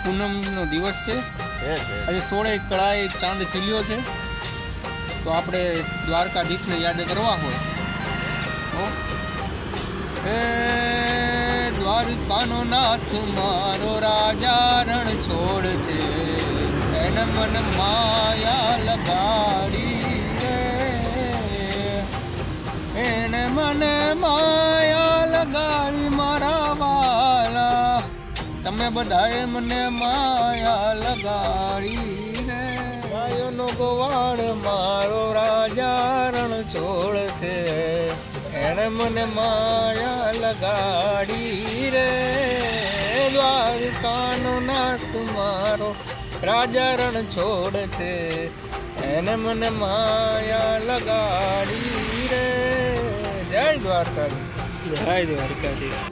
પૂનમનો દિવસ છે. આજે 16 કળાએ ચાંદ ખીલ્યો છે. તો આપણે દ્વારકાધીશને યાદ કરવા હોય તો હે દ્વારકાનો નાથ મારો રાજા રણ છોડ છે, એને મન માયા લગાડી રે, એને મને માયા લગાડી મારા વાલા, તમે બધાએ મને માયા લગાડી રે. ગાયોનો ગોવાળ મારો રાજા રણ છોડ છે, એને મને માયા લગાડી રે. દ્વારકાનો નાથ મારો રાજા રણ છોડ છે, એને મને માયા લગાડી રે. જય દ્વારકાધીશ. જય દ્વારકાધીશ.